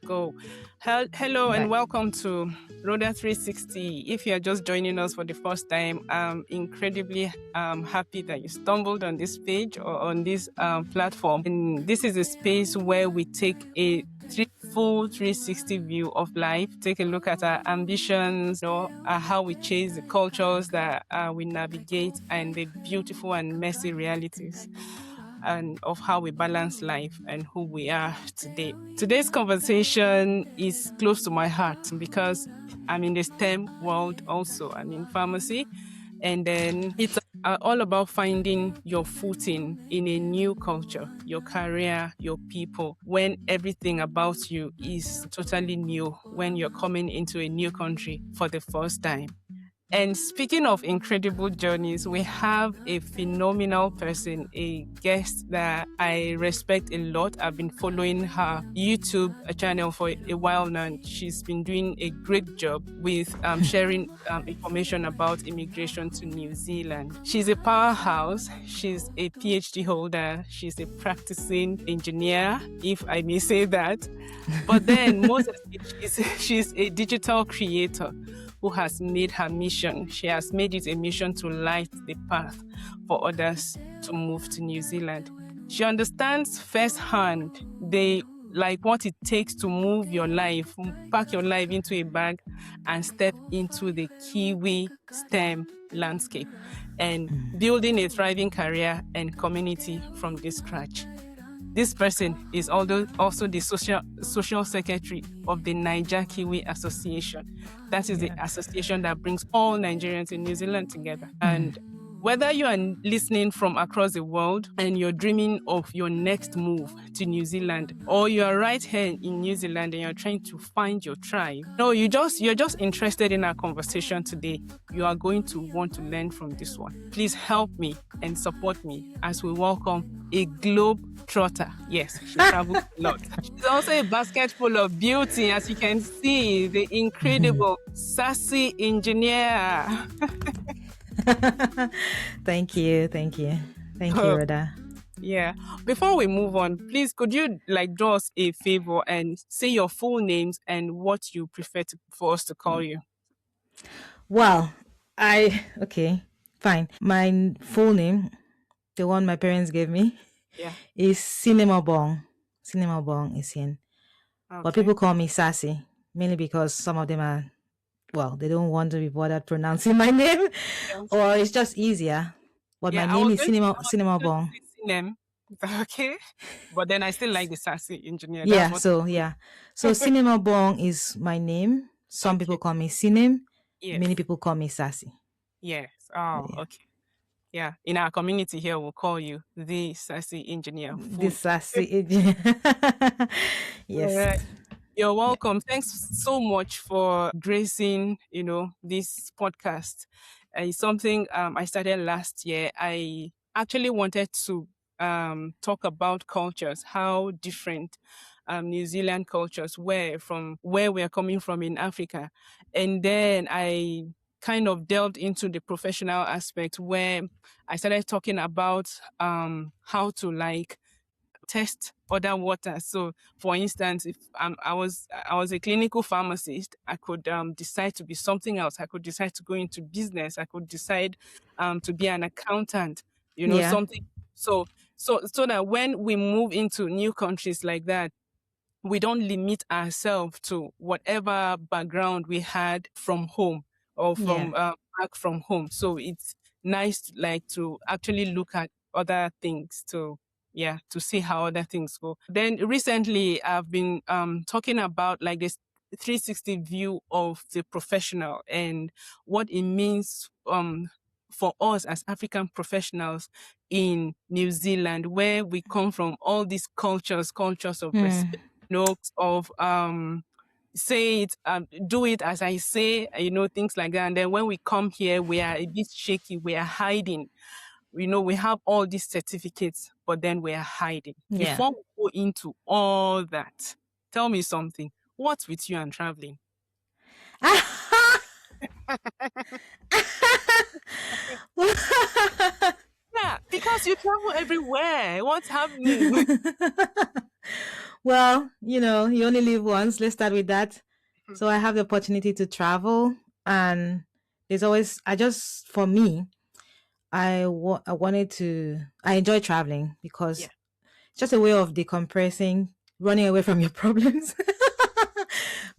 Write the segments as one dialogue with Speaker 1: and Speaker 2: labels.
Speaker 1: go. Hello and
Speaker 2: Right.
Speaker 1: welcome to Roda 360. If you are just joining us for the first time, I'm incredibly happy that you stumbled on this page or on this platform. And this is a space where we take a full 360 view of life, take a look at our ambitions, how we chase the cultures that we navigate, and the beautiful and messy realities and of how we balance life and who we are today. Today's conversation is close to my heart because I'm in the STEM world also. I'm in pharmacy. And then it's all about finding your footing in a new culture, your career, your people, when everything about you is totally new, when you're coming into a new country for the first time. And speaking of incredible journeys, we have a phenomenal person, a guest that I respect a lot. I've been following her YouTube channel for a while now. And she's been doing a great job with sharing information about immigration to New Zealand. She's a powerhouse. She's a PhD holder. She's a practicing engineer, if I may say that. But then most especially, she's a digital creator who has made her mission. She has made it a mission to light the path for others to move to New Zealand. She understands firsthand what it takes to move your life, pack your life into a bag and step into the Kiwi STEM landscape and building a thriving career and community from the scratch. This person is also the social secretary of the Niger Kiwi Association. That is the association that brings all Nigerians in New Zealand together. And whether you are listening from across the world and you're dreaming of your next move to New Zealand, or you are right here in New Zealand and you're trying to find your tribe, no, you're just interested in our conversation today, you are going to want to learn from this one. Please help me and support me as we welcome a globe trotter. Yes, she travels a lot. She's also a basket full of beauty, as you can see, the incredible Sassy Engineer.
Speaker 2: Thank you, Rhoda.
Speaker 1: Yeah. Before we move on, please could you do us a favor and say your full names and what you prefer for us to call you?
Speaker 2: Well, okay, fine. My full name, the one my parents gave me, is Cinema Bong. Cinema Bong is in. Okay. But people call me Sassy, mainly because some of them are, they don't want to be bothered pronouncing my name, or it's just easier. But my name is Cinema Bong.
Speaker 1: Okay, but then I still like the Sassy Engineer.
Speaker 2: So Cinema Bong is my name. Some people call me Cinem. Yes. Many people call me Sassy.
Speaker 1: Yes. Oh, okay. Yeah, in our community here, we'll call you the Sassy Engineer.
Speaker 2: The Sassy Engineer. Yes.
Speaker 1: Right. You're welcome. Thanks so much for gracing, this podcast. It's something I started last year. I actually wanted to talk about cultures, how different New Zealand cultures were from where we're coming from in Africa. And then I kind of delved into the professional aspect where I started talking about how to test other waters. So, for instance, if I was a clinical pharmacist, I could decide to be something else. I could decide to go into business. I could decide to be an accountant. Something. So that when we move into new countries like that, we don't limit ourselves to whatever background we had from home or from back from home. So it's nice to actually look at other things to see how other things go. Then recently I've been talking about this 360 view of the professional and what it means for us as African professionals in New Zealand, where we come from, all these cultures of respect, of say it, do it as I say, things like that. And then when we come here, we are a bit shaky, we are hiding. We have all these certificates, but then we are hiding. Yeah. Before we go into all that, tell me something. What's with you and traveling? Yeah, because you travel everywhere. What's happening?
Speaker 2: Well, you only live once. Let's start with that. So I have the opportunity to travel, and there's always, for me, I wanted to, I enjoy traveling because
Speaker 1: Yeah,
Speaker 2: it's just a way of decompressing, running away from your problems,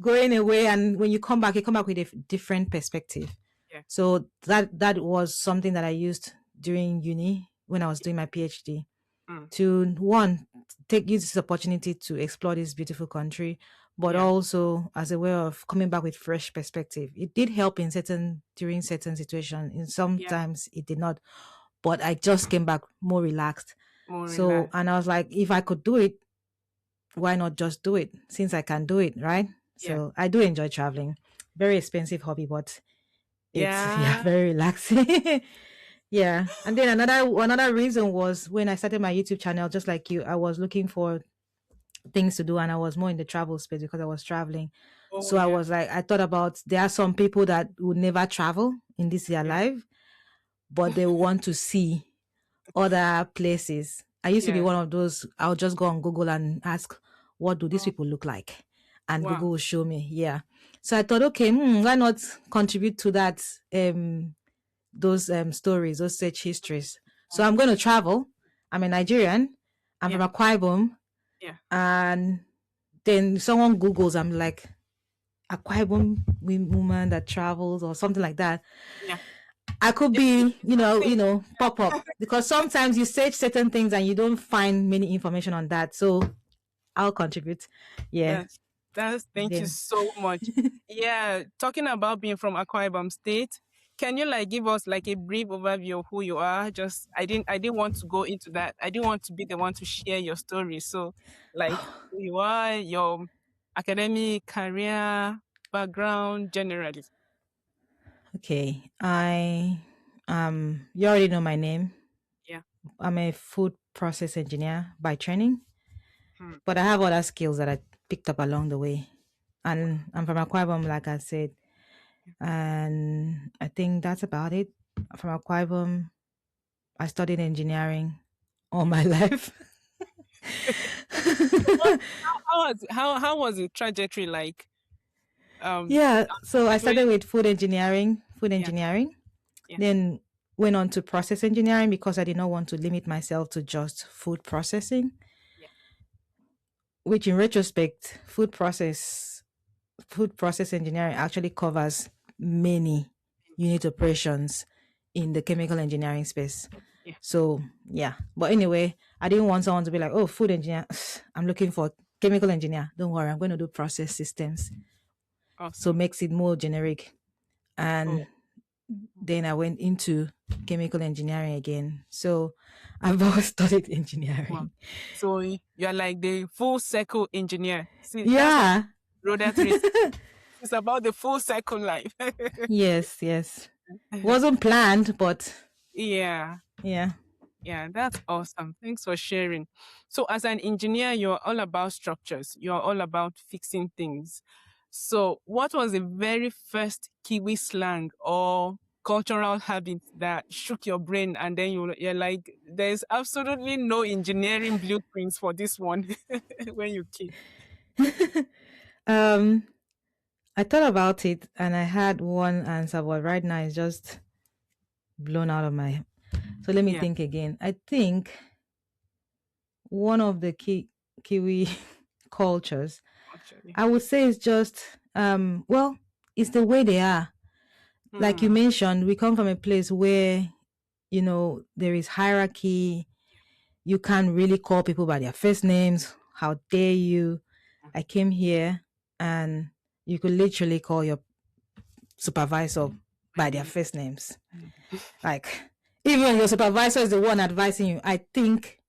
Speaker 2: going away. And when you come back with a different perspective.
Speaker 1: yeah,
Speaker 2: So that was something that I used during uni when I was
Speaker 1: yeah.
Speaker 2: doing my PhD
Speaker 1: Mm,
Speaker 2: to one use this opportunity to explore this beautiful country, but
Speaker 1: yeah,
Speaker 2: also as a way of coming back with fresh perspective. It did help in during certain situations. In
Speaker 1: yeah.
Speaker 2: sometimes it did not, but I just came back more relaxed.
Speaker 1: More
Speaker 2: So,
Speaker 1: relaxed.
Speaker 2: and I was like, if I could do it, why not just do it since I can do it, right?
Speaker 1: Yeah,
Speaker 2: So I do enjoy traveling. Very expensive hobby, but it's yeah,
Speaker 1: yeah.
Speaker 2: very relaxing. Yeah. And then another reason was when I started my YouTube channel, just like you, I was looking for things to do and I was more in the travel space because I was traveling.
Speaker 1: Oh,
Speaker 2: So I
Speaker 1: yeah,
Speaker 2: was like, I thought about there are some people that would never travel in this their
Speaker 1: yeah,
Speaker 2: life, but they want to see other places. I used to be
Speaker 1: yeah.
Speaker 2: one of those, I'll just go on Google and ask, what do these
Speaker 1: Oh,
Speaker 2: people look like? And
Speaker 1: wow.
Speaker 2: Google will show me. Yeah. So I thought, okay, why not contribute to that, those stories, those search histories. So I'm
Speaker 1: Oh,
Speaker 2: going to travel. I'm a Nigerian. I'm from
Speaker 1: yeah,
Speaker 2: Akwa Ibom.
Speaker 1: yeah,
Speaker 2: And then someone Googles, I'm like, Akwa Ibom woman that travels or something like that.
Speaker 1: yeah.
Speaker 2: I could
Speaker 1: It's
Speaker 2: be,
Speaker 1: something.
Speaker 2: pop up because sometimes you search certain things and you don't find many information on that. So I'll contribute. Yeah.
Speaker 1: That's thank you
Speaker 2: Then
Speaker 1: so much. Yeah, talking about being from Akwa Ibom State, can you like give us like a brief overview of who you are? Just I didn't want to go into that. I didn't want to be the one to share your story. So like who you are, your academic career, background, generally.
Speaker 2: okay. You already know my name.
Speaker 1: Yeah.
Speaker 2: I'm a food process engineer by training,
Speaker 1: Hmm.
Speaker 2: but I have other skills that I picked up along the way.
Speaker 1: Wow.
Speaker 2: And I'm from Akwa Ibom, like I said. And I think that's about it. From Akwa Ibom, I studied engineering all my life.
Speaker 1: How was the trajectory like? Um
Speaker 2: Yeah, so I
Speaker 1: Going
Speaker 2: started with food
Speaker 1: yeah,
Speaker 2: engineering,
Speaker 1: yeah,
Speaker 2: then went on to process engineering because I did not want to limit myself to just food processing,
Speaker 1: yeah.
Speaker 2: which in retrospect, food process engineering actually covers many unit operations in the chemical engineering space.
Speaker 1: Yeah.
Speaker 2: So yeah, but anyway, I didn't want someone to be like, "Oh, food engineer, I'm looking for chemical engineer. Don't worry, I'm going to do process systems." So
Speaker 1: Awesome.
Speaker 2: makes it more generic. And
Speaker 1: Oh.
Speaker 2: then I went into chemical engineering again. So I've always studied
Speaker 1: Wow.
Speaker 2: engineering.
Speaker 1: So you're like the full cycle engineer. See, that's what
Speaker 2: Yeah.
Speaker 1: Roda 3 is about, the full cycle life.
Speaker 2: Yes, yes. Wasn't planned, but
Speaker 1: Yeah.
Speaker 2: yeah.
Speaker 1: Yeah, that's awesome. Thanks for sharing. So, as an engineer, you're all about structures, you're all about fixing things. So, what was the very first Kiwi slang or cultural habit that shook your brain? And then you're like, there's absolutely no engineering blueprints for this one when you came.
Speaker 2: um I thought about it and I had one answer, but right now it's just blown out of my. So let me
Speaker 1: Yeah,
Speaker 2: think again. I think one of the Kiwi cultures,
Speaker 1: actually.
Speaker 2: I would say, is just well, it's the way they are. Like you
Speaker 1: Hmm.
Speaker 2: mentioned, we come from a place where there is hierarchy. You can't really call people by their first names. How dare you? I came here and you could literally call your supervisor
Speaker 1: My
Speaker 2: by their
Speaker 1: name.
Speaker 2: first names. Like, even when your supervisor is the one advising you, I think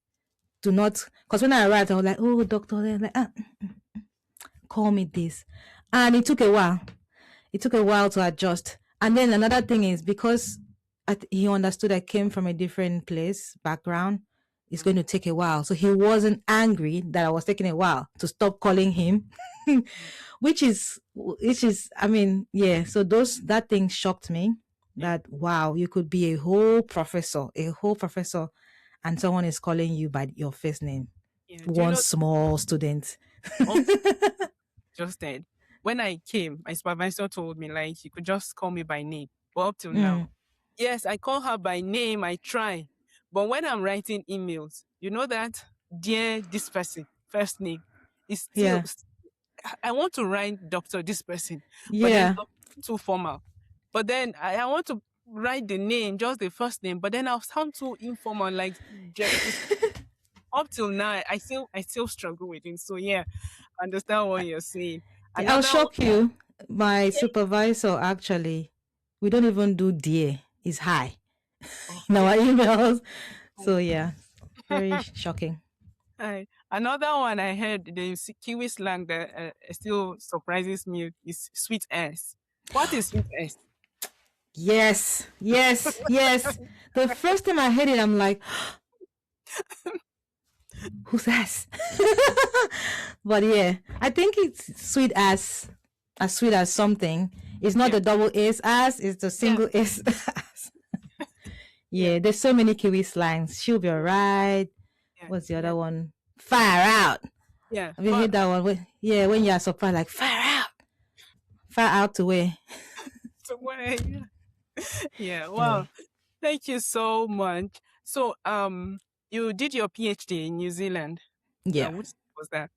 Speaker 2: do not, because when I arrived, I was like, oh, doctor, they're like, call me this. And it took a while. It took a while to adjust. And then another thing is because he understood I came from a different place, background, it's going to take a while. So he wasn't angry that I was taking a while to stop calling him, I mean, yeah. So that thing shocked me
Speaker 1: Yeah,
Speaker 2: that, wow, you could be a whole professor, and someone is calling you by your first name.
Speaker 1: yeah. Do you
Speaker 2: One
Speaker 1: know?
Speaker 2: small student.
Speaker 1: Oh, just then. When I came, my supervisor told me like you could just call me by name. But up till now,
Speaker 2: Mm,
Speaker 1: yes, I call her by name. I try, but when I'm writing emails, you know that dear this person first name is still.
Speaker 2: yeah.
Speaker 1: I want to write Doctor this person, but then
Speaker 2: Yeah.
Speaker 1: I'm too formal. But then I want to write the name, just the first name, but then I'll sound too informal, like up till now, I still struggle with it. So yeah, I understand what you're saying.
Speaker 2: I'll
Speaker 1: Another one,
Speaker 2: shock you. My supervisor actually, we don't even do dear. It's hi in
Speaker 1: okay.
Speaker 2: our emails. So yeah, very shocking.
Speaker 1: Another one I heard the Kiwi slang that still surprises me is sweet ass. What is sweet ass?
Speaker 2: Yes, yes, yes. The first time I heard it, I'm like, who's that? But yeah, I think it's as sweet as something. It's not
Speaker 1: Yeah,
Speaker 2: the double S as, it's the
Speaker 1: yeah,
Speaker 2: single S as.
Speaker 1: yeah,
Speaker 2: Yeah, there's so many Kiwi slangs. She'll be alright.
Speaker 1: yeah,
Speaker 2: What's the
Speaker 1: yeah,
Speaker 2: other one? Fire out.
Speaker 1: yeah.
Speaker 2: Have you heard that one? Yeah, when you're surprised, like fire out. Fire out to where?
Speaker 1: So yeah. Yeah. Wow.
Speaker 2: Anyway.
Speaker 1: Thank you so much. So, you did your PhD in New Zealand.
Speaker 2: Yeah.
Speaker 1: Which was that?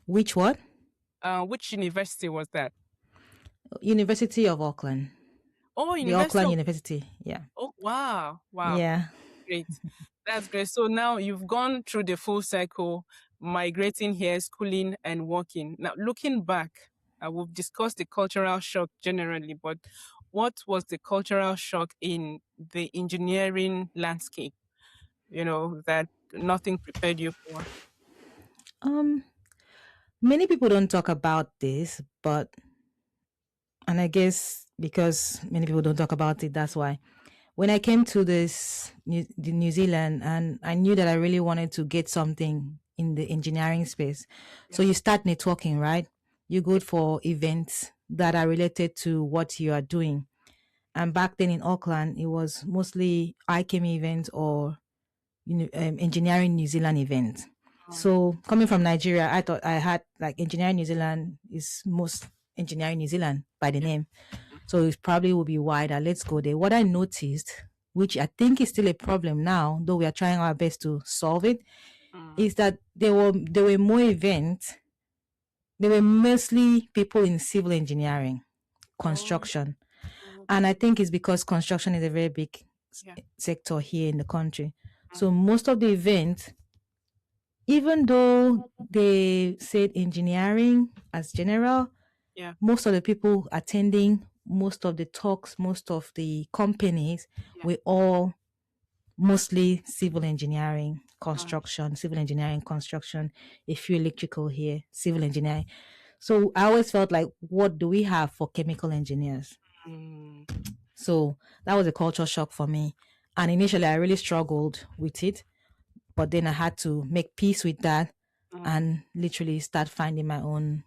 Speaker 2: Which one?
Speaker 1: Which university was that?
Speaker 2: University of Auckland.
Speaker 1: Oh,
Speaker 2: The
Speaker 1: University
Speaker 2: Auckland
Speaker 1: of.
Speaker 2: University. Yeah.
Speaker 1: Oh, wow, wow,
Speaker 2: Yeah.
Speaker 1: great. That's great. So now you've gone through the full cycle, migrating here, schooling and working. Now, looking back, we've discussed the cultural shock generally, but what was the cultural shock in the engineering landscape? That nothing prepared you for.
Speaker 2: Um, Many people don't talk about this, but and I guess because many people don't talk about it, that's why. When I came to the New Zealand, and I knew that I really wanted to get something in the engineering space. So
Speaker 1: Yeah.
Speaker 2: you start networking, right? You go for events that are related to what you are doing. And back then in Auckland, it was mostly ICAM events or engineering New Zealand events.
Speaker 1: Um,
Speaker 2: So coming from Nigeria, I thought I had like engineering New Zealand is most engineering New Zealand by the
Speaker 1: yeah.
Speaker 2: name. So it probably will be wider. Let's go there. What I noticed, which I think is still a problem now, though we are trying our best to solve it,
Speaker 1: Mm.
Speaker 2: is that there were more events. There were mostly people in civil engineering,
Speaker 1: Oh,
Speaker 2: construction.
Speaker 1: okay.
Speaker 2: And I think it's because construction is a very big
Speaker 1: Yeah.
Speaker 2: sector here in the country. So
Speaker 1: Mm.
Speaker 2: most of the events, even though they said engineering as general,
Speaker 1: Yeah.
Speaker 2: most of the people attending, most of the talks, most of the companies
Speaker 1: Yeah.
Speaker 2: were all mostly civil engineering,
Speaker 1: Mm.
Speaker 2: construction, a few electrical here, civil engineering. So I always felt like, what do we have for chemical engineers?
Speaker 1: Mm.
Speaker 2: So that was a culture shock for me. And initially, I really struggled with it. But then I had to make peace with that
Speaker 1: Mm.
Speaker 2: and literally start finding my own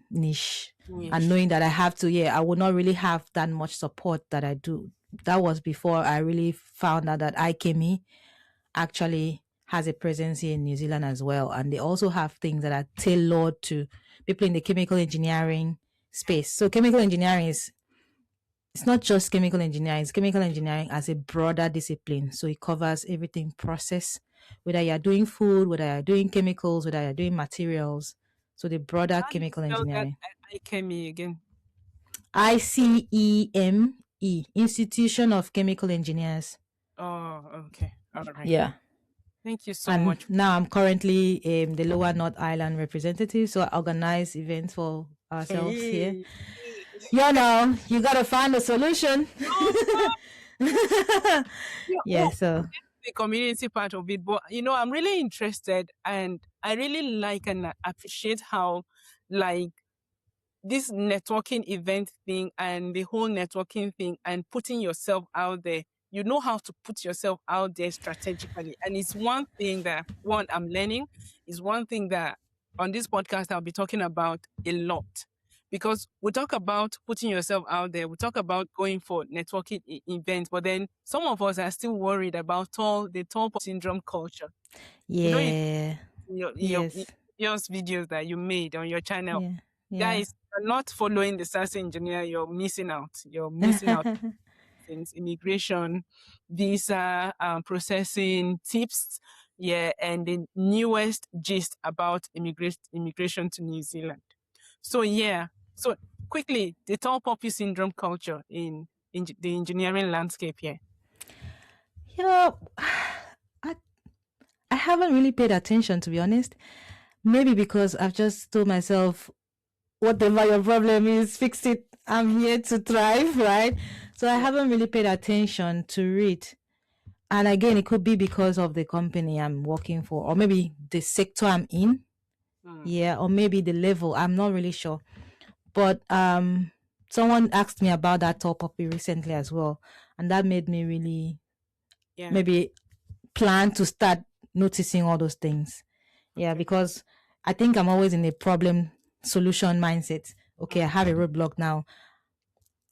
Speaker 2: niche, and
Speaker 1: Niche.
Speaker 2: knowing that I have to, yeah, I would not really have that much support that I do. That was before I really found out that IKME actually has a presence here in New Zealand as well. And they also have things that are tailored to people in the chemical engineering space. So chemical engineering is, it's not just chemical engineering, it's chemical engineering as a broader discipline. So it covers everything process, whether you're doing food, whether you're doing chemicals, whether you're doing materials. So the broader
Speaker 1: How do you
Speaker 2: chemical
Speaker 1: spell that?
Speaker 2: engineering.
Speaker 1: ICAME again.
Speaker 2: ICEME, Institution of Chemical Engineers.
Speaker 1: Oh, okay. All right.
Speaker 2: Yeah.
Speaker 1: Thank you so
Speaker 2: And
Speaker 1: much.
Speaker 2: now I'm currently the Lower North Island representative. So I organize events for ourselves here.
Speaker 1: Hey.
Speaker 2: You got to find a solution.
Speaker 1: Yeah,
Speaker 2: Yeah.
Speaker 1: well,
Speaker 2: So,
Speaker 1: the community part of it, but I'm really interested and I really like and appreciate how like this networking event thing and the whole networking thing and putting yourself out there. You know how to put yourself out there strategically. And it's one thing that one I'm learning, is one thing that on this podcast I'll be talking about a lot. Because we talk about putting yourself out there, we talk about going for networking events, but then some of us are still worried about the tall syndrome culture. You know,
Speaker 2: yeah.
Speaker 1: your
Speaker 2: Yes.
Speaker 1: videos that you made on your channel.
Speaker 2: Yeah. Yeah.
Speaker 1: Guys, you're not following the Sassy Engineer, you're missing out. You're missing out things, immigration, visa, processing tips, yeah, and the newest gist about immigration to New Zealand. So yeah, so quickly, the tall poppy syndrome culture in the engineering landscape here.
Speaker 2: Yeah, I I haven't really paid attention, to be honest. Maybe because I've just told myself, whatever your problem is, fix it. I'm here to thrive, right? So I
Speaker 1: Yeah.
Speaker 2: haven't really paid attention to it. And again, it could be because of the company I'm working for, or maybe the sector I'm in.
Speaker 1: Mm,
Speaker 2: Yeah, or maybe the level. I'm not really sure. But someone asked me about that top puppy recently as well. And that made me really
Speaker 1: yeah.
Speaker 2: maybe plan to start noticing all those things. Yeah,
Speaker 1: Okay.
Speaker 2: because I think I'm always in a problem solution mindset. Okay, I
Speaker 1: Mm,
Speaker 2: have a roadblock now.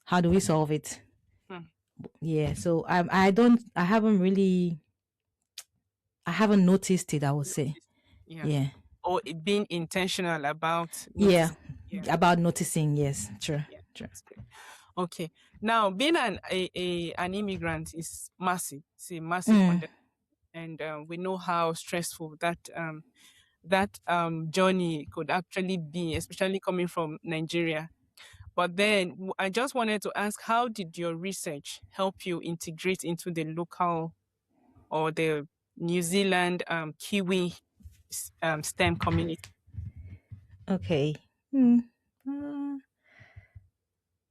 Speaker 2: How do we solve it?
Speaker 1: mm.
Speaker 2: Yeah, so I haven't really, I haven't noticed it, I would say.
Speaker 1: Notice. Yeah.
Speaker 2: Yeah.
Speaker 1: Or it being intentional about
Speaker 2: Yeah.
Speaker 1: noticing. Yeah.
Speaker 2: About noticing, yes. True.
Speaker 1: Yeah.
Speaker 2: True.
Speaker 1: That's great. Okay. Now, being an immigrant is massive. It's a massive
Speaker 2: Mm,
Speaker 1: undertaking, and we know how stressful that journey could actually be, especially coming from Nigeria. But then I just wanted to ask, how did your research help you integrate into the local or the New Zealand Kiwi STEM community?
Speaker 2: okay. Hmm. Uh,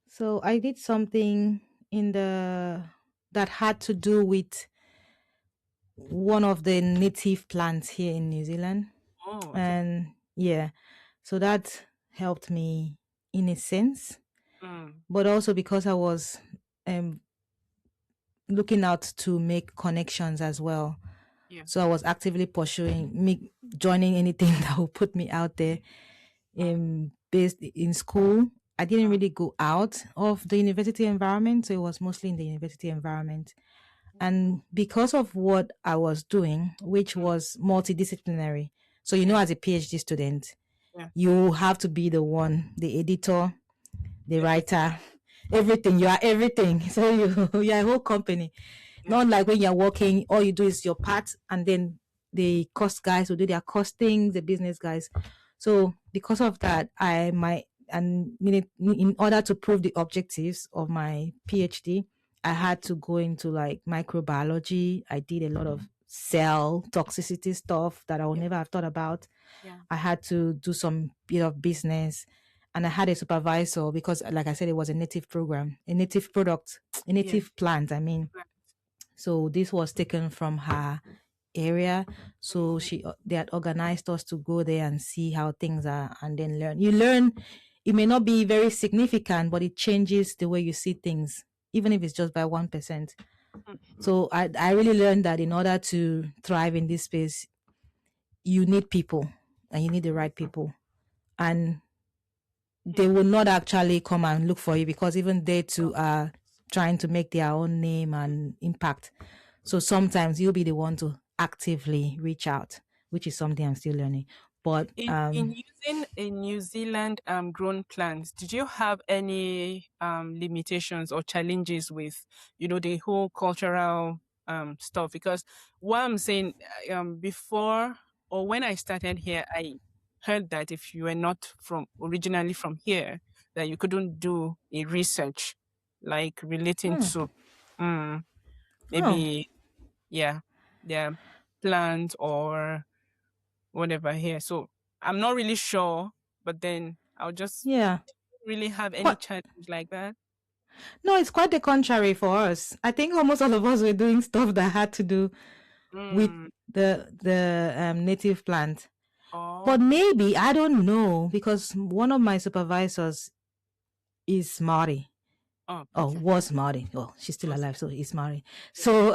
Speaker 2: so I did something in the that had to do with one of the native plants here in New Zealand.
Speaker 1: Oh, okay.
Speaker 2: And yeah, so that helped me in a sense,
Speaker 1: Mm,
Speaker 2: but also because I was um, looking out to make connections as well.
Speaker 1: yeah.
Speaker 2: So I was actively pursuing me joining anything that would put me out there.
Speaker 1: Mm,
Speaker 2: Based in school, I didn't
Speaker 1: mm,
Speaker 2: really go out of the university environment, so it was mostly in the university environment. And because of what I was doing, which
Speaker 1: mm,
Speaker 2: was multidisciplinary, so
Speaker 1: yeah.
Speaker 2: as a PhD student,
Speaker 1: Yeah.
Speaker 2: you have to be the one, the editor, the
Speaker 1: Everything.
Speaker 2: writer, everything. You are everything. So you're a whole company.
Speaker 1: Yeah.
Speaker 2: Not like when you're working, all you do is your part, and then the cost guys will do their costing, the business guys. So because of that, I might and in order to prove the objectives of my PhD, I
Speaker 1: Mm,
Speaker 2: had to go into like microbiology. I did a lot of cell toxicity stuff that I would
Speaker 1: yeah.
Speaker 2: never have thought about.
Speaker 1: Yeah.
Speaker 2: I had to do some bit of business, and I had a supervisor because, like I said, it was a native program, a native product, a
Speaker 1: Yeah.
Speaker 2: native plant. I mean,
Speaker 1: Right.
Speaker 2: so this was taken from her area. So
Speaker 1: Mm,
Speaker 2: they had organized us to go there and see how things are, and then learn. You learn. It may not be very significant, but it changes the way you see things, even if it's just by 1%.
Speaker 1: mm, mm.
Speaker 2: So I really learned that in order to thrive in this space, you need people, and you need the right people, and they
Speaker 1: Yeah.
Speaker 2: will not actually come and look for you because even they too are trying to make their own name and impact. So sometimes you'll be the one to actively reach out, which is something I'm still learning. But
Speaker 1: In using a New Zealand grown plants, did you have any limitations or challenges with, the whole cultural stuff? Because what I'm saying, before or when I started here, I heard that if you were not from originally from here, that you couldn't do a research like relating
Speaker 2: hmm,
Speaker 1: to mm,
Speaker 2: oh
Speaker 1: maybe, yeah, their plant or whatever here. So I'm not really sure, but then I'll just
Speaker 2: yeah,
Speaker 1: really have any
Speaker 2: quite
Speaker 1: challenge like that.
Speaker 2: no, it's quite the contrary for us. I think almost all of us were doing stuff that had to do with
Speaker 1: Mm.
Speaker 2: the native plant.
Speaker 1: Oh,
Speaker 2: But
Speaker 1: okay.
Speaker 2: maybe I don't know because one of my supervisors is Maori.
Speaker 1: Oh,
Speaker 2: Oh,
Speaker 1: okay.
Speaker 2: was Maori. Oh, she's still
Speaker 1: Was
Speaker 2: alive, so he's Maori.
Speaker 1: yeah.
Speaker 2: So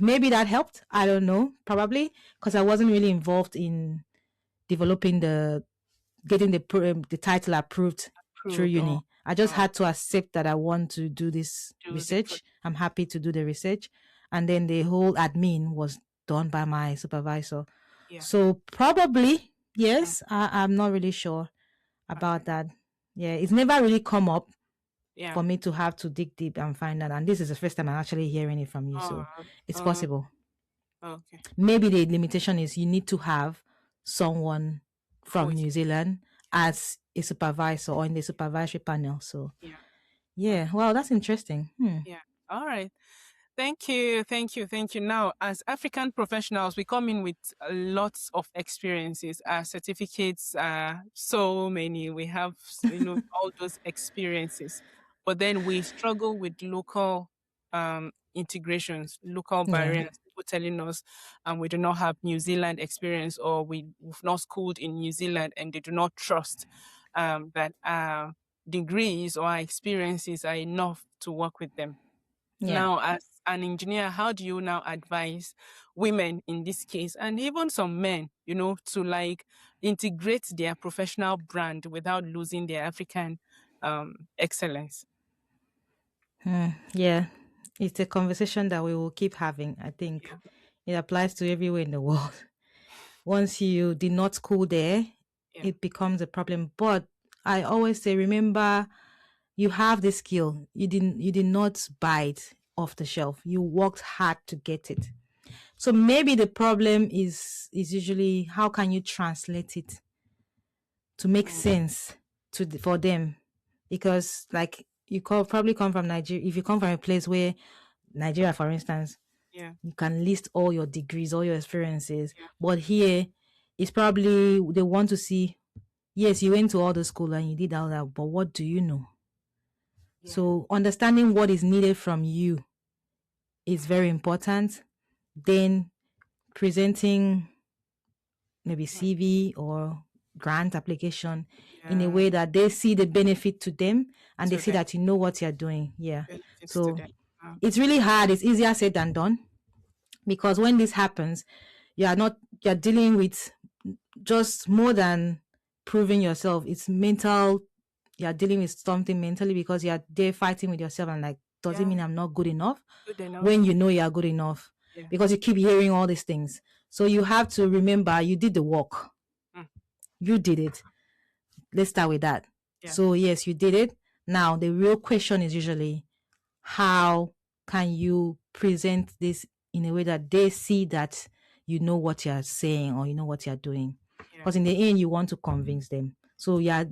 Speaker 2: maybe that helped. I don't know, probably because I wasn't really involved in developing getting the title approved through
Speaker 1: Approved or
Speaker 2: uni. I just
Speaker 1: uh,
Speaker 2: had to accept that I want to do this
Speaker 1: do the
Speaker 2: research. I'm happy to do the research, and then the whole admin was done by my supervisor. So probably, yes, I'm not really sure about that. Yeah, it's never really come up for me to have to dig deep and find out. And this is the first time I'm actually hearing it from you. So it's possible.
Speaker 1: Okay.
Speaker 2: Maybe the limitation is you need to have someone from New Zealand as a supervisor or in the supervisory panel. So yeah, wow, that's interesting.
Speaker 1: Yeah. All right. Thank you. Thank you. Thank you. Now, as African professionals, we come in with lots of experiences. Our certificates are so many. We have, all those experiences, but then we struggle with local integrations, local
Speaker 2: Yeah.
Speaker 1: barriers. People telling us we do not have New Zealand experience, or we've not schooled in New Zealand, and they do not trust that our degrees or our experiences are enough to work with them.
Speaker 2: Yeah.
Speaker 1: Now, as an engineer, how do you now advise women in this case, and even some men, to like integrate their professional brand without losing their African excellence?
Speaker 2: Yeah. It's a conversation that we will keep having. I think it applies to everywhere in the world. Once you did not school there, it becomes a problem. But I always say, remember, you have the skill. You did not buy it off the shelf. You worked hard to get it. So maybe the problem is usually how can you translate it to make sense for them, because like probably come from Nigeria. If you come from a place where Nigeria, for instance, you can list all your degrees, all your experiences, but here it's probably they want to see, yes, you went to all the school and you did all that, but what do you know? So understanding what is needed from you is very important. Then presenting maybe CV or grant application in a way that they see the benefit to them and they see that you know what you're doing. Yeah. So it's really hard. It's easier said than done, because when this happens, you're dealing with just more than proving yourself. It's mental. You're dealing with something mentally, because you're there fighting with yourself and like, does it mean I'm not good enough?
Speaker 1: Good enough.
Speaker 2: When you know you're good enough, because you keep hearing all these things. So you have to remember you did the work. You did it. Let's start with that. So yes, you did it. Now the real question is usually, how can you present this in a way that they see that you know what you're saying or you know what you're doing? Because in the end, you want to convince them. So you're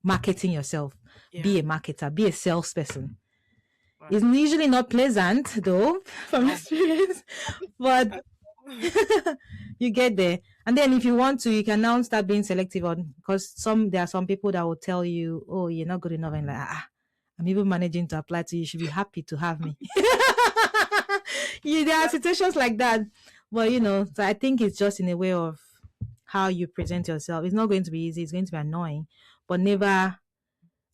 Speaker 2: marketing yourself. Be a marketer. Be a salesperson. It's usually not pleasant, though, from experience, but you get there. And then if you want to, you can now start being selective on, because there are some people that will tell you, oh, you're not good enough. And like, I'm even managing to apply to you. You should be happy to have me. There are situations like that. But, so I think it's just in a way of how you present yourself. It's not going to be easy. It's going to be annoying, but never,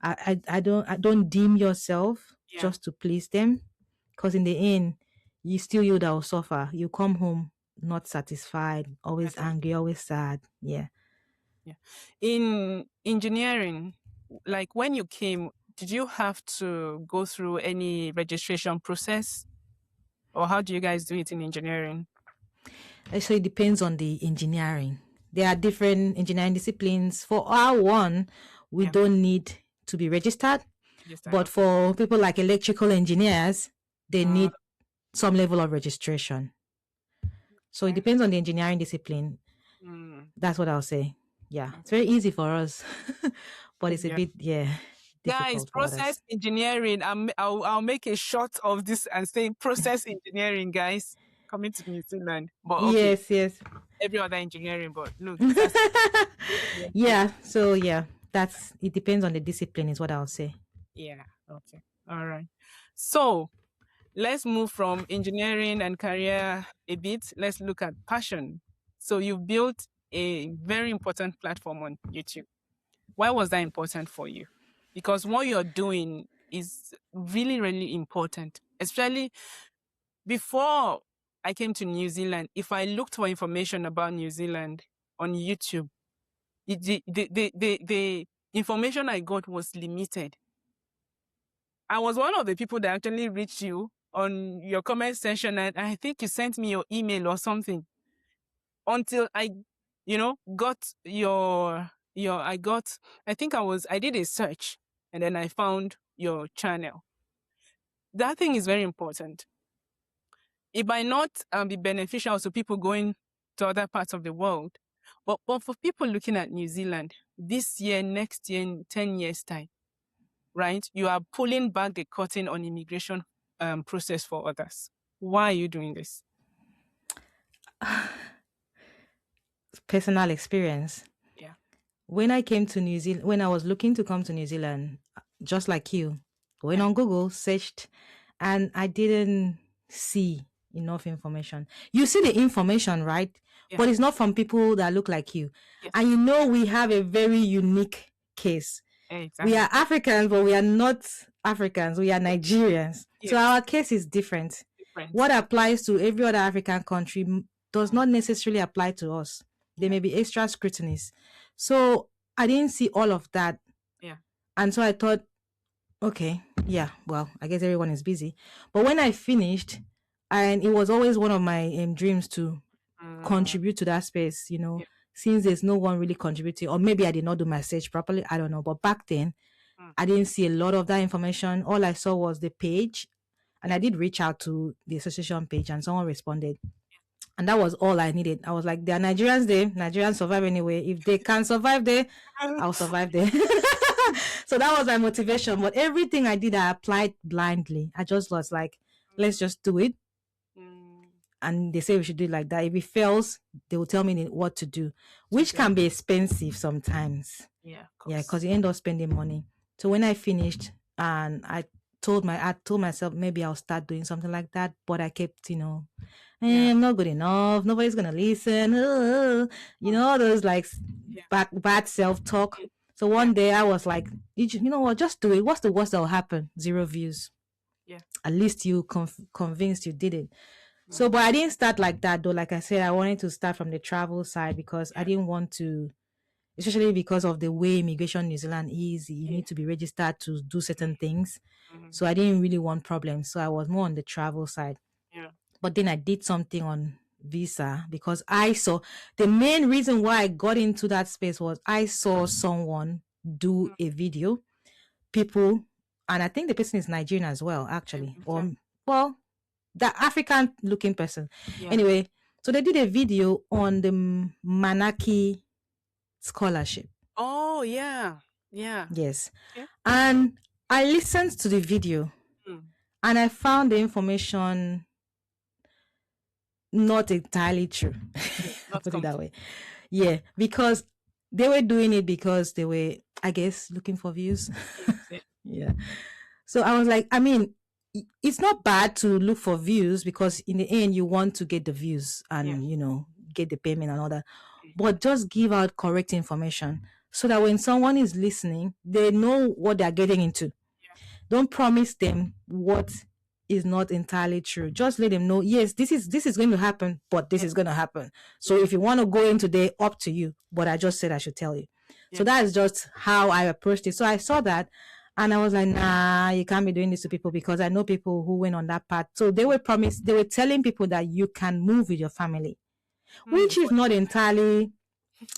Speaker 2: I don't deem yourself just to please them. Because in the end, you that will suffer. You come home not satisfied, always angry, always sad. Yeah.
Speaker 1: In engineering, like when you came, did you have to go through any registration process, or how do you guys do it in engineering?
Speaker 2: So it depends on the engineering. There are different engineering disciplines. For our one, we don't need to be registered. But for people like electrical engineers, they need some level of registration. So it depends on the engineering discipline. That's what I'll say. Yeah. It's very easy for us, but it's a bit, difficult.
Speaker 1: Guys, process engineering. I'll make a shot of this and say process engineering, guys, coming to New Zealand. But okay.
Speaker 2: Yes.
Speaker 1: Every other engineering, but look.
Speaker 2: Yeah. So yeah, it depends on the discipline is what I'll say.
Speaker 1: Yeah. Okay. All right. So let's move from engineering and career a bit. Let's look at passion. So you built a very important platform on YouTube. Why was that important for you? Because what you're doing is really, really important, especially before I came to New Zealand. If I looked for information about New Zealand on YouTube, the information I got was limited. I was one of the people that actually reached you on your comment section, and I think you sent me your email or something. until I, got I did a search and then I found your channel. That thing is very important. It might not be beneficial to people going to other parts of the world, but for people looking at New Zealand this year, next year, in 10 years' time, right? You are pulling back the curtain on immigration process for others. Why are you doing this?
Speaker 2: Personal experience.
Speaker 1: Yeah.
Speaker 2: When I came to New Zealand, when I was looking to come to New Zealand, just like you, went
Speaker 1: Yeah.
Speaker 2: on Google, searched, and I didn't see enough information. You see the information, right?
Speaker 1: Yeah.
Speaker 2: But it's not from people that look like you.
Speaker 1: Yes.
Speaker 2: And we have a very unique case.
Speaker 1: Exactly.
Speaker 2: We are Africans, but we are not Africans. We are Nigerians.
Speaker 1: Yes.
Speaker 2: So our case is different. What applies to every other African country does not necessarily apply to us. There may be extra scrutinies. So I didn't see all of that.
Speaker 1: Yeah.
Speaker 2: And so I thought, okay, yeah, well, I guess everyone is busy. But when I finished, and it was always one of my dreams to contribute to that space, since there's no one really contributing, or maybe I did not do my search properly, I don't know. But back then, I didn't see a lot of that information. All I saw was the page, and I did reach out to the association page, and someone responded. And that was all I needed. I was like, they are Nigerians there. Nigerians survive anyway. If they can survive there, I'll survive there. So that was my motivation. But everything I did, I applied blindly. I just was like, let's just do it. And they say we should do it like that. If it fails, they will tell me what to do, which can be expensive sometimes.
Speaker 1: Yeah,
Speaker 2: because you end up spending money. So when I finished, and I told myself maybe I'll start doing something like that, but I kept, I'm not good enough. Nobody's gonna listen. All those like bad self-talk. So one day I was like, you know what? Just do it. What's the worst that will happen? 0 views.
Speaker 1: Yeah.
Speaker 2: At least you convinced you did it. So, but I didn't start like that though. Like I said, I wanted to start from the travel side because I didn't want to, especially because of the way immigration in New Zealand is. You need to be registered to do certain things. So I didn't really want problems. So I was more on the travel side.
Speaker 1: Yeah.
Speaker 2: But then I did something on visa because I saw the main reason why I got into that space was I saw someone do a video, people, and I think the person is Nigerian as well, actually. Or, the African looking person. Yeah. Anyway, so they did a video on the Manaki scholarship.
Speaker 1: Oh, yeah. Yeah.
Speaker 2: Yes. Yeah. And I listened to the video and I found the information not entirely true. Put it that way. Yeah, because they were doing it because they were, I guess, looking for views. Yeah. So I was like, I mean, it's not bad to look for views because in the end you want to get the views and get the payment and all that, but just give out correct information so that when someone is listening, they know what they're getting into. Don't promise them what is not entirely true. Just let them know, yes, this is going to happen, but this is going to happen. So if you want to go into there, up to you, but I just said I should tell you. So that is just how I approached it. So I saw that and I was like, nah, you can't be doing this to people because I know people who went on that path. So they were telling people that you can move with your family, which is not entirely,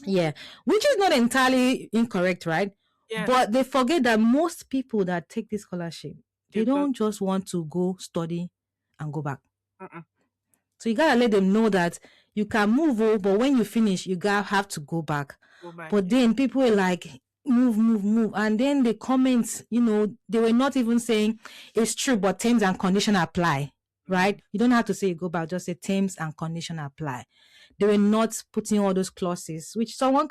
Speaker 2: which is not entirely incorrect, right? Yeah. But they forget that most people that take this scholarship, they don't just want to go study and go back. So you gotta let them know that you can move, but when you finish, you gotta have to go back. But then people are like, move. And then the comments, they were not even saying it's true, but terms and conditions apply, right? You don't have to say go back, just say terms and conditions apply. They were not putting all those clauses, which if someone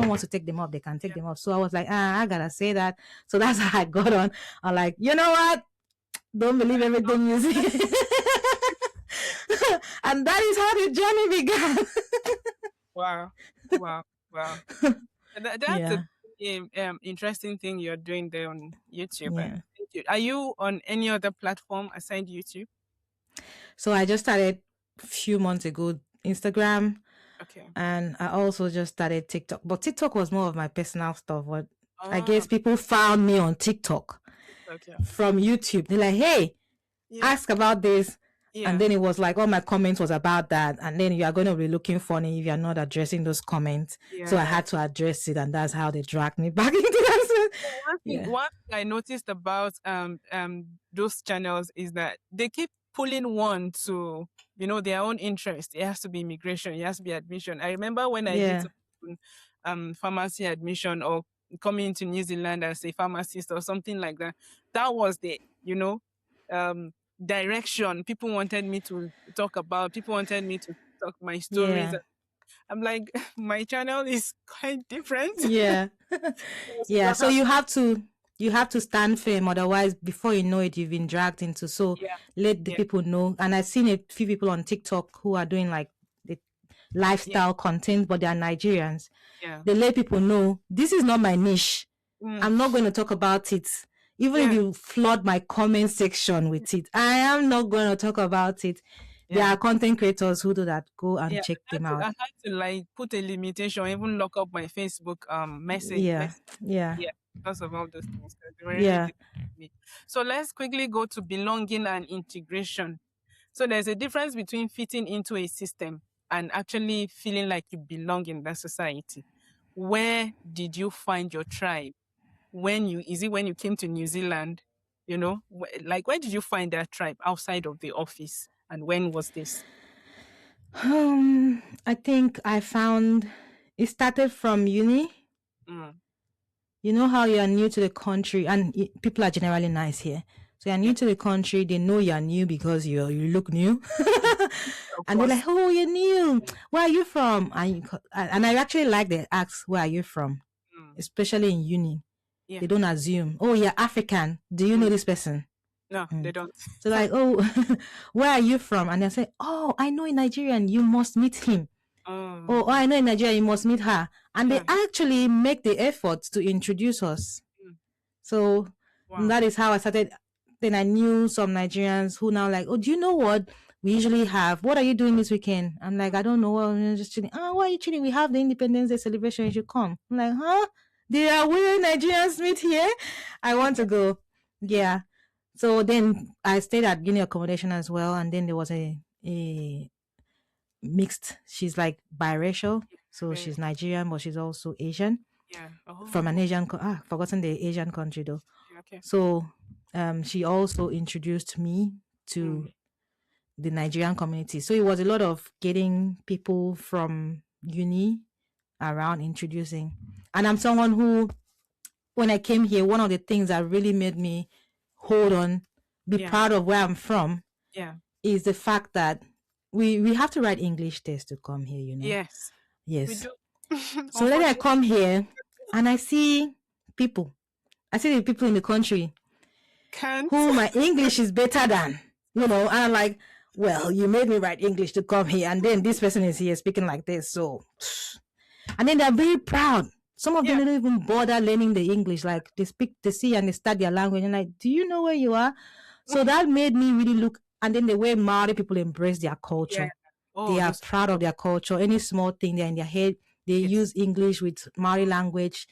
Speaker 2: wants to take them off, they can take them off. So I was like, I gotta say that. So that's how I got on. I'm like, you know what? Don't believe everything you see. And that is how the journey began.
Speaker 1: Wow. That's an interesting thing you're doing there on YouTube. Yeah. Are you on any other platform aside YouTube?
Speaker 2: So I just started a few months ago Instagram. Okay. And I also just started TikTok. But TikTok was more of my personal stuff. But I guess people found me on TikTok from YouTube. They're like, hey, ask about this. And then it was like all my comments was about that. And then you are going to be looking funny if you're not addressing those comments. So I had to address it, and that's how they dragged me back into that.
Speaker 1: One thing I noticed about those channels is that they keep pulling one to, their own interest. It has to be immigration, it has to be admission. I remember when I did pharmacy admission or coming into New Zealand as a pharmacist or something like that. That was the, direction people wanted me to talk about. People wanted me to talk my stories.
Speaker 2: Yeah.
Speaker 1: I'm like, my channel is quite different.
Speaker 2: Yeah. Yeah. So you have to stand firm, otherwise before you know it, you've been dragged into. So let the people know. And I've seen a few people on TikTok who are doing like the lifestyle content, but they are Nigerians. They let people know this is not my niche. I'm not going to talk about it. Even if you flood my comment section with it, I am not going to talk about it. There are content creators who do that. Go and check them out.
Speaker 1: I had to like put a limitation, even lock up my Facebook message.
Speaker 2: Yeah.
Speaker 1: Because of all those things. Really so let's quickly go to belonging and integration. So there's a difference between fitting into a system and actually feeling like you belong in that society. Where did you find your tribe? Is it when you came to New Zealand? Like, where did you find that tribe outside of the office? And when was this?
Speaker 2: I think I found it started from uni. You know how you are new to the country, and people are generally nice here. So you're new to the country, they know you're new because you look new. And they're like, oh, you're new. Where are you from? And I actually like they ask, where are you from? Especially in uni. They don't assume, oh, you're African. Do you know this person?
Speaker 1: No, they don't.
Speaker 2: So like, oh, where are you from? And they say, oh, I know a Nigerian. You must meet him. Oh, I know in Nigeria, you must meet her. And they actually make the effort to introduce us. So that is how I started. Then I knew some Nigerians who now like, oh, do you know what we usually have? What are you doing this weekend? I'm like, I don't know. Well, I'm just chilling. Oh, why are you chilling? We have the Independence Day celebration. You should come. I'm like, huh? There are women Nigerians meet here? I want to go. Yeah. So then I stayed at uni accommodation as well. And then there was a mixed, she's like biracial. So she's Nigerian, but she's also Asian. From an Asian, forgotten the Asian country though. So she also introduced me to the Nigerian community. So it was a lot of getting people from uni around introducing. And I'm someone who, when I came here, one of the things that really made me hold on, be proud of where I'm from, is the fact that we have to write English tests to come here, you know?
Speaker 1: Yes.
Speaker 2: We do. So then I come here and I see people. I see the people in the country who my English is better than, and I'm like, well, you made me write English to come here, and then this person is here speaking like this, so. And then they're very proud. Some of them don't even bother learning the English. Like they see and they start their language and like, do you know where you are? So that made me really look. And then the way Maori people embrace their culture. They are proud of their culture. Any small thing they're in their head, they use English with Maori language.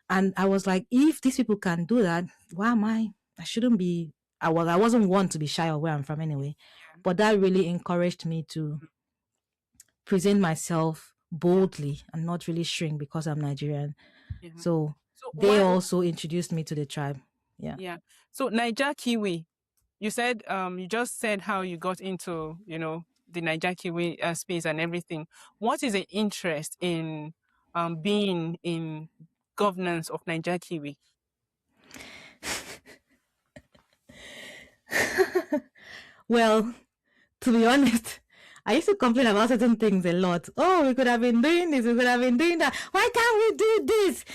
Speaker 2: And I was like, if these people can do that, why am I? I shouldn't be. I wasn't one to be shy of where I'm from anyway. But that really encouraged me to present myself boldly and not really shrink because I'm Nigerian. So they also introduced me to the tribe. Yeah.
Speaker 1: So Niger Kiwi, you said you just said how you got into the Niger Kiwi space and everything. What is the interest in being in governance of Niger Kiwi?
Speaker 2: Well, to be honest, I used to complain about certain things a lot. Oh, we could have been doing this, we could have been doing that. Why can't we do this?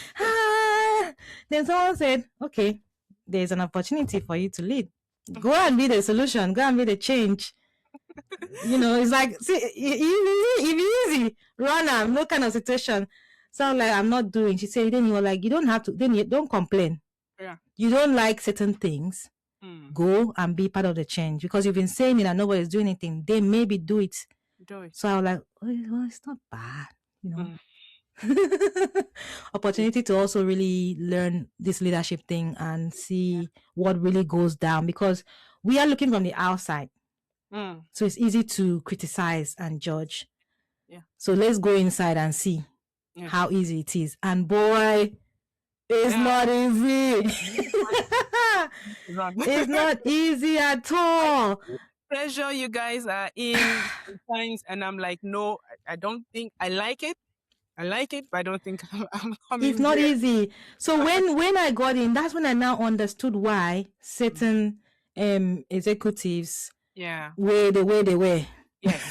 Speaker 2: Then someone said, okay, there's an opportunity for you to lead. Go and be the solution. Go and be the change. It's like, see, easy. Run, no kind of situation. So I'm like, I'm not doing. She said, then you were like, you don't have to, then you don't complain.
Speaker 1: Yeah.
Speaker 2: You don't like certain things. Go and be part of the change, because you've been saying it and nobody's doing anything. They maybe do it. So I was like, well, it's not bad, Opportunity to also really learn this leadership thing and see what really goes down, because we are looking from the outside. So it's easy to criticize and judge.
Speaker 1: Yeah.
Speaker 2: So let's go inside and see how easy it is. And boy, it's not easy. It's not easy at all.
Speaker 1: Pressure you guys are in sometimes, and I'm like, no, I don't think I like it. I like it, but I don't think I'm
Speaker 2: It's
Speaker 1: coming
Speaker 2: not
Speaker 1: there.
Speaker 2: easy. So when I got in, that's when I now understood why certain executives were the way they were.
Speaker 1: Yes.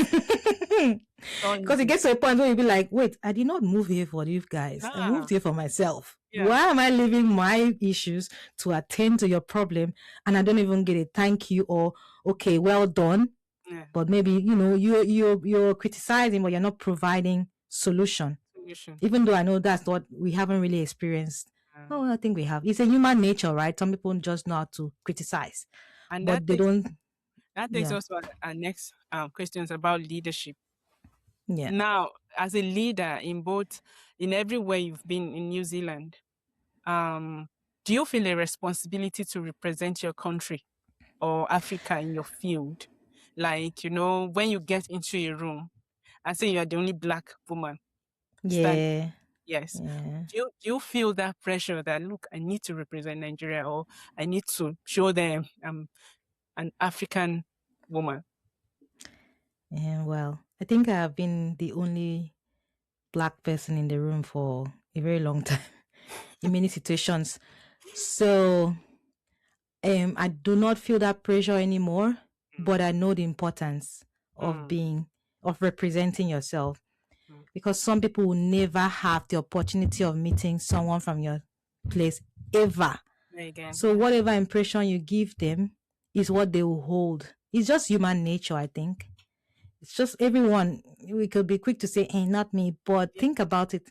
Speaker 2: Because it gets to a point where you'll be like, wait, I did not move here for you guys. I moved here for myself. Why am I leaving my issues to attend to your problem and I don't even get a thank you or okay, well done? But maybe, you're criticizing, but you're not providing solution. Even though I know that's what we haven't really experienced. Oh, I think we have. It's a human nature, right? Some people just know how to criticize,
Speaker 1: and
Speaker 2: but they don't.
Speaker 1: That takes us to our next questions about leadership.
Speaker 2: Yeah.
Speaker 1: Now, as a leader in everywhere you've been in New Zealand, do you feel a responsibility to represent your country or Africa in your field? Like, when you get into a room and say you're the only Black woman.
Speaker 2: Yeah.
Speaker 1: Yes.
Speaker 2: Yeah.
Speaker 1: Do you feel that pressure that, look, I need to represent Nigeria, or I need to show them I'm an African woman?
Speaker 2: Yeah, well, I think I have been the only Black person in the room for a very long time in many situations. So I do not feel that pressure anymore, but I know the importance of representing yourself. Because some people will never have the opportunity of meeting someone from your place ever. So whatever impression you give them is what they will hold. It's just human nature, I think. It's just everyone. We could be quick to say, hey, not me. But think about it.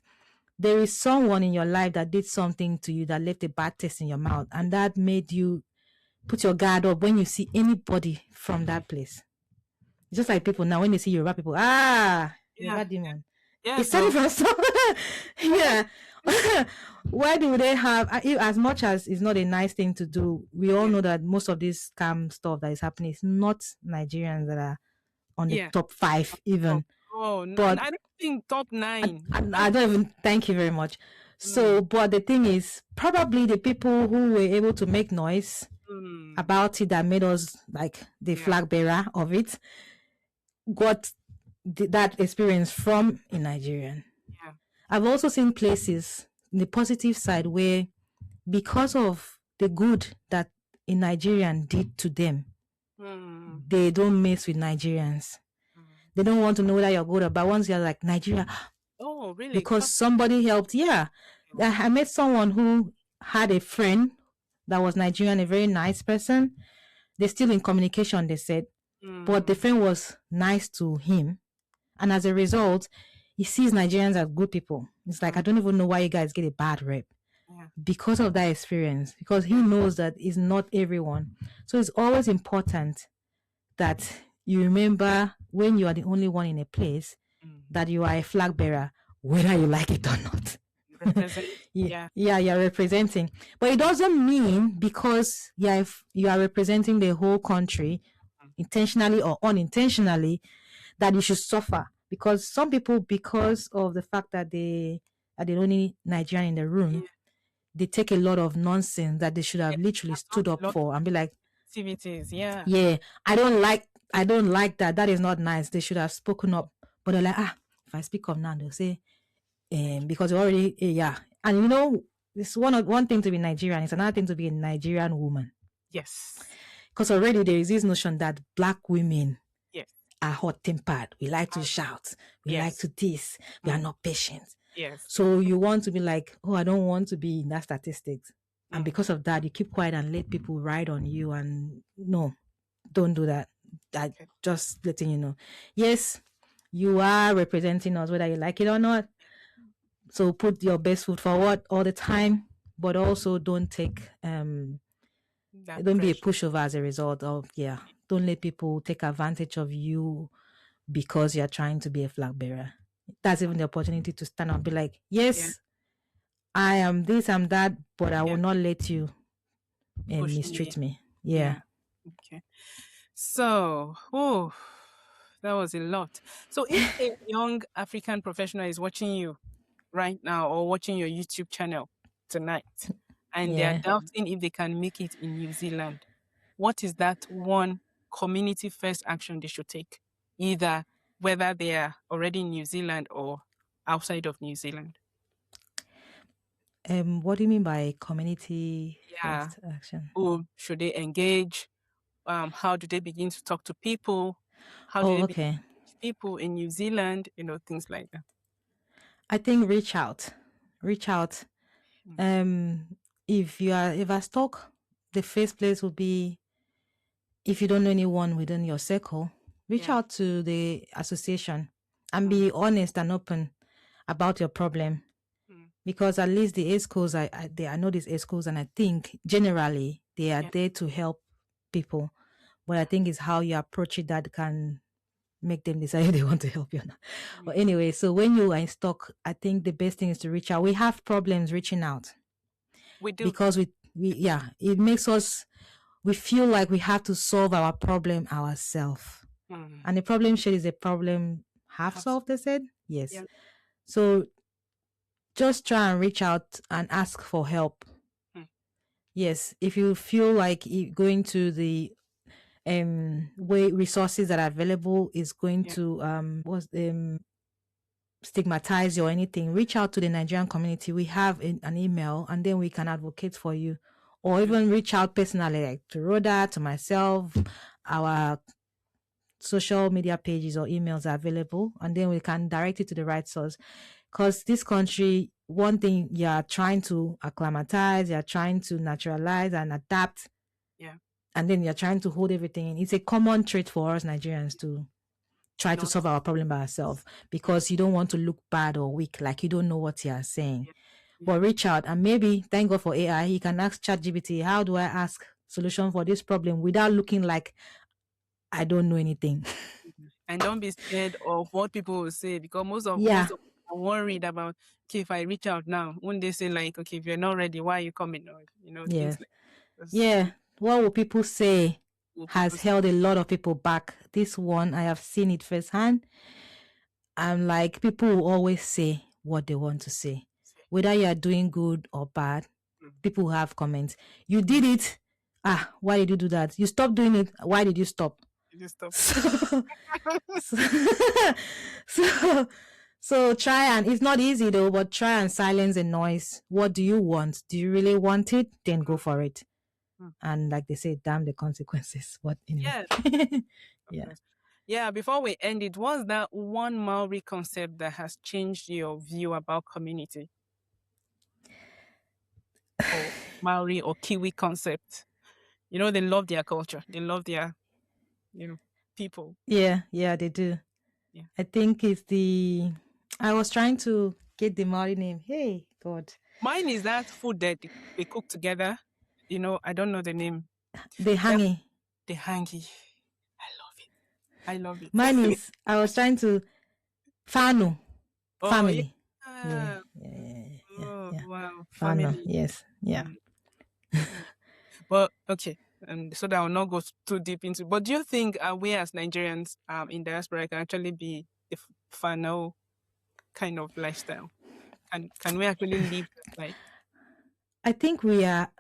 Speaker 2: There is someone in your life that did something to you that left a bad taste in your mouth. And that made you put your guard up when you see anybody from that place. It's just like people now, when they see Yoruba people, Yoruba demon. It's starting from somewhere. Yeah. Why do they have, as much as it's not a nice thing to do, we all know that most of this scam stuff that is happening is not Nigerians that are on the top 5 even.
Speaker 1: But I don't think top 9.
Speaker 2: I don't even, thank you very much. So, but the thing is, probably the people who were able to make noise about it that made us like the flag bearer of it got that experience from a Nigerian. I've also seen places in the positive side where, because of the good that a Nigerian did to them, they don't mess with Nigerians. They don't want to know whether you're good or bad. Once you're like, Nigeria,
Speaker 1: oh really?
Speaker 2: Because somebody helped. Yeah, I met someone who had a friend that was Nigerian, a very nice person. They're still in communication, they said, but the friend was nice to him, and as a result, he sees Nigerians as good people. It's like, I don't even know why you guys get a bad rep. Because of that experience, because he knows that it's not everyone. So it's always important that you remember, when you are the only one in a place, that you are a flag bearer, whether you like it or not. You're representing. But it doesn't mean because you are representing the whole country, intentionally or unintentionally, that you should suffer. Because some people, because of the fact that they are the only Nigerian in the room, they take a lot of nonsense that they should have literally stood up for and be like,
Speaker 1: activities,
Speaker 2: I don't like that. That is not nice. They should have spoken up. But they're like, if I speak up now, they'll say, because already, and it's one thing to be Nigerian, it's another thing to be a Nigerian woman.
Speaker 1: Yes.
Speaker 2: Because already there is this notion that Black women are hot-tempered. We like to shout. We like to this. We are not patient.
Speaker 1: Yes.
Speaker 2: So you want to be like, I don't want to be in that statistics. And because of that, you keep quiet and let people ride on you. And no, don't do that. Just letting you know. Yes, you are representing us, whether you like it or not. So put your best foot forward all the time, but also don't take don't be a pushover as a result of don't let people take advantage of you because you're trying to be a flag bearer. That's even the opportunity to stand up and be like, yes, I am this, I'm that, but I will not let you mistreat me. Yeah.
Speaker 1: Okay. So, oh, that was a lot. So, if a young African professional is watching you right now or watching your YouTube channel tonight and they are
Speaker 2: Yeah.
Speaker 1: doubting if they can make it in New Zealand, what is that one community first action they should take? Either whether they are already in New Zealand or outside of New Zealand.
Speaker 2: What do you mean by community
Speaker 1: Yeah.
Speaker 2: first action?
Speaker 1: Who should they engage? How do they begin to talk to people? How do
Speaker 2: Oh,
Speaker 1: they begin
Speaker 2: okay.
Speaker 1: to reach people in New Zealand? Things like that.
Speaker 2: I think reach out. Reach out.
Speaker 1: Mm.
Speaker 2: If you are if I stuck, the first place would be, if you don't know anyone within your circle, reach
Speaker 1: Yeah.
Speaker 2: out to the association and
Speaker 1: Mm.
Speaker 2: be honest and open about your problem.
Speaker 1: Mm.
Speaker 2: Because at least the A schools, I know these A schools, and I think generally they are
Speaker 1: Yeah.
Speaker 2: there to help people. But I think it's how you approach it that can make them decide if they want to help you or not. But
Speaker 1: Mm.
Speaker 2: anyway, so when you are in stock, I think the best thing is to reach out. We have problems reaching out
Speaker 1: We do.
Speaker 2: because it makes us, we feel like we have to solve our problem ourselves.
Speaker 1: Mm.
Speaker 2: And the problem shade is a problem half
Speaker 1: Have
Speaker 2: solved, they said. Yes.
Speaker 1: Yeah.
Speaker 2: So just try and reach out and ask for help.
Speaker 1: Mm.
Speaker 2: Yes. If you feel like going to the way resources that are available is going
Speaker 1: Yeah.
Speaker 2: to stigmatize you or anything, reach out to the Nigerian community. We have an email, and then we can advocate for you, or
Speaker 1: Yeah.
Speaker 2: even reach out personally, like to Rhoda, to myself. Our social media pages or emails are available, and then we can direct it to the right source. Because this country, one thing, you're trying to acclimatize, you're trying to naturalize and adapt,
Speaker 1: Yeah.
Speaker 2: and then you're trying to hold everything in. It's a common trait for us Nigerians to try to
Speaker 1: Not.
Speaker 2: solve our problem by ourselves, because you don't want to look bad or weak, like you don't know what you are saying.
Speaker 1: Yeah. Yeah.
Speaker 2: But reach out, and maybe, thank God for AI, you can ask ChatGPT, how do I ask solution for this problem without looking like I don't know anything?
Speaker 1: And don't be scared of what people will say, because
Speaker 2: Yeah.
Speaker 1: most of people are worried about, okay, if I reach out now, won't they say like, okay, if you're not ready, why are you coming? Or
Speaker 2: Yeah.
Speaker 1: things like this.
Speaker 2: Yeah. What will people say
Speaker 1: Will people
Speaker 2: has
Speaker 1: say?
Speaker 2: held a lot of people back. This one, I have seen it firsthand. I'm like, people will always say what they want to say. Whether you are doing good or bad,
Speaker 1: Mm.
Speaker 2: people will have comments. You did it. Why did you do that? You stopped doing it. Why did you stop?
Speaker 1: You just stop.
Speaker 2: So, so, so, so try, and it's not easy though, but try and silence the noise. What do you want? Do you really want it? Then go for it.
Speaker 1: Mm.
Speaker 2: And like they say, damn the consequences. But anyway.
Speaker 1: Yeah.
Speaker 2: Yeah.
Speaker 1: Yeah, before we end it, what's that one Maori concept that has changed your view about community? Or Maori or Kiwi concept? They love their culture. They love their, people.
Speaker 2: Yeah, they do.
Speaker 1: Yeah.
Speaker 2: I think I was trying to get the Maori name. Hey, God.
Speaker 1: Mine is that food that they cook together. I don't know the name.
Speaker 2: The
Speaker 1: That
Speaker 2: hangi.
Speaker 1: the hangi. I love it. I love it.
Speaker 2: Mine is, I was trying to, Fano.
Speaker 1: Oh yeah.
Speaker 2: Family. Yeah.
Speaker 1: Wow.
Speaker 2: Fano.
Speaker 1: Family.
Speaker 2: Yes. Yeah.
Speaker 1: Mm. Mm. But okay. So that I will not go too deep into. But do you think we as Nigerians in diaspora can actually be the Fano kind of lifestyle? Can we actually live that life?
Speaker 2: I think we are,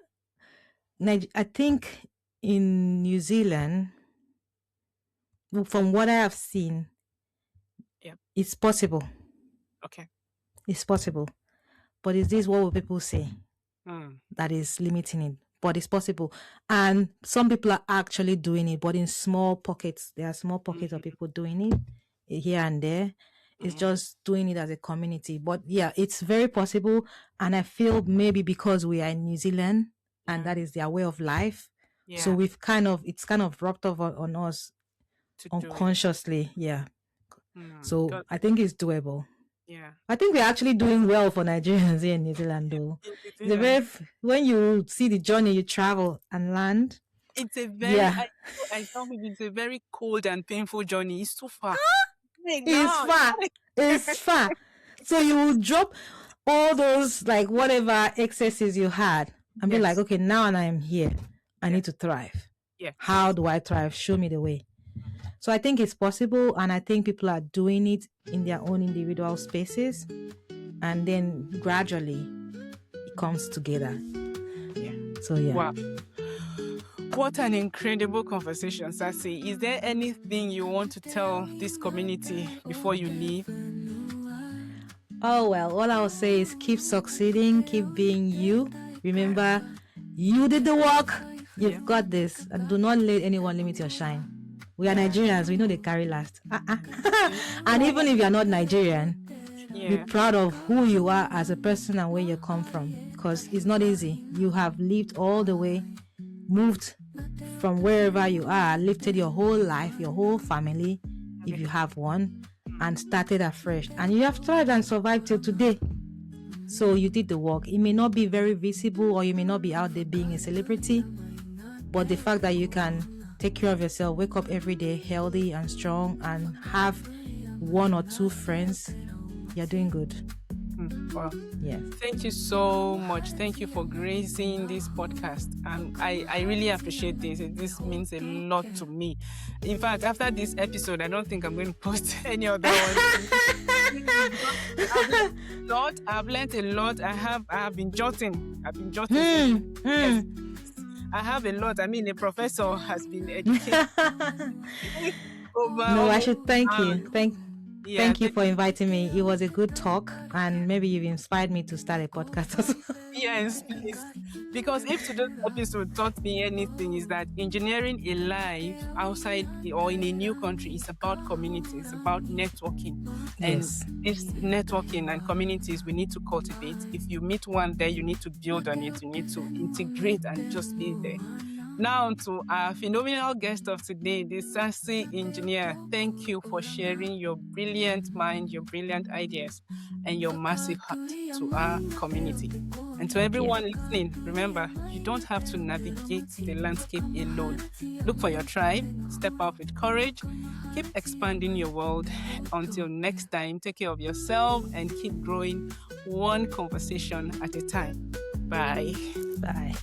Speaker 2: I think in New Zealand, from what I have seen,
Speaker 1: Yeah.
Speaker 2: it's possible.
Speaker 1: Okay.
Speaker 2: It's possible. But is this what will people say
Speaker 1: Mm.
Speaker 2: that is limiting it? But it's possible. And some people are actually doing it, but in small pockets. There are small pockets of people doing it here and there. It's just doing it as a community. But yeah, it's very possible. And I feel maybe because we are in New Zealand and that is their way of life. So
Speaker 1: Yeah.
Speaker 2: it's kind of rubbed off on us
Speaker 1: To do it.
Speaker 2: unconsciously. Yeah. So
Speaker 1: God,
Speaker 2: I think it's doable.
Speaker 1: yeah.
Speaker 2: I think we're actually doing well for Nigerians here in New Zealand, though.
Speaker 1: In New
Speaker 2: It's a
Speaker 1: Zealand.
Speaker 2: when you see the journey you travel and land,
Speaker 1: It's a very,
Speaker 2: yeah,
Speaker 1: I tell people it's a very cold and painful journey. It's too far. My
Speaker 2: it's
Speaker 1: God.
Speaker 2: far. It's far. So you will drop all those, like, whatever excesses you had and be like,
Speaker 1: Yes.
Speaker 2: okay, now I am here. I need to thrive.
Speaker 1: Yeah.
Speaker 2: How do I thrive? Show me the way. So I think it's possible, and I think people are doing it in their own individual spaces, and then gradually it comes together.
Speaker 1: Yeah.
Speaker 2: So yeah.
Speaker 1: Wow. What an incredible conversation, Sassy. Is there anything you want to tell this community before you leave?
Speaker 2: Oh, well, all I'll say is keep succeeding, keep being you. Remember, you did the work. You've got this. And do not let anyone limit your shine. We are Nigerians. We know they carry last. And even if you're not Nigerian, be proud of who you are as a person and where you come from. Because it's not easy. You have lived all the way, moved from wherever you are, lifted your whole life, your whole family, if you have one, and started afresh. And you have thrived and survived till today. So you did the work. It may not be very visible, or you may not be out there being a celebrity, but the fact that you can take care of yourself, wake up every day healthy and strong, and have one or two friends, you're doing good.
Speaker 1: Wow.
Speaker 2: Yes.
Speaker 1: Thank you so much. Thank you for gracing this podcast. I really appreciate this. This means a lot to me. In fact, after this episode, I don't think I'm going to post any other one. I've learned a lot. I have been jotting. Yes. I have a lot. I mean, a professor has been educated.
Speaker 2: No, I should thank you. Thank you for inviting me. It was a good talk, and maybe you've inspired me to start a podcast as well.
Speaker 1: Yes, please. Because if today's episode taught me anything, is that engineering a life outside or in a new country is about community. It's about networking.
Speaker 2: Yes.
Speaker 1: And this networking and communities we need to cultivate. If you meet one there, you need to build on it. You need to integrate and just be there. Now to our phenomenal guest of today, the Sassy Engineer. Thank you for sharing your brilliant mind, your brilliant ideas, and your massive heart to our community. And to everyone listening, remember, you don't have to navigate the landscape alone. Look for your tribe, step out with courage, keep expanding your world. Until next time, take care of yourself and keep growing one conversation at a time. Bye.
Speaker 2: Bye.